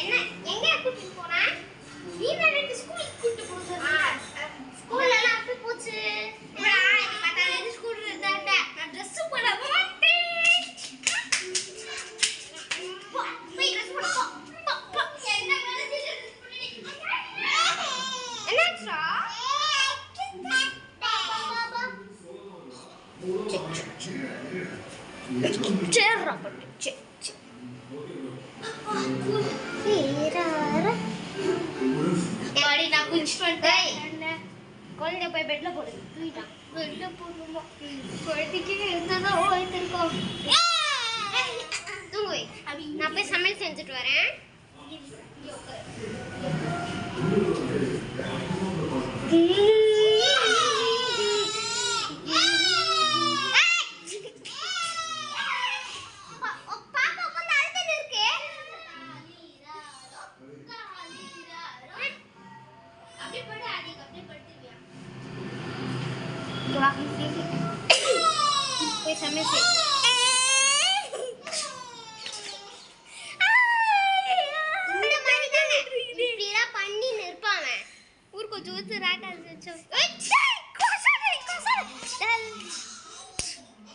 என்ன எங்க கூட்டிட்டு போனா? நீ தானே ஸ்கூலுக்கு கூட்டிட்டு போக சொன்ன. ஸ்கூல்ல எல்லாம் அப்படி போச்சு. இது கட்டாத ஸ்கூல் இருந்தாட்ட. நான் Dress போட மாட்டேன். போய் Dress போட போ. என்ன வேலை என்னாச்சா? சேர்றா பட்டு சே ஏடி நான் குளிச்சு வந்துட்டேன். குழந்தை போய் பெட்ல போடு. தூக்கிட்டான். பெட்ல போடுமா? குழந்தைக்கு இருந்ததா ஓய்த்திருக்கோம். தூங்கு வை. நான் போய் சமையல் செஞ்சுட்டு வரேன். போய் சமையல் செய். இந்த மாதிரி தானே இப்படிலாம் பண்ணி நிற்பான். ஊருக்கு ஜூத்து ராக்கா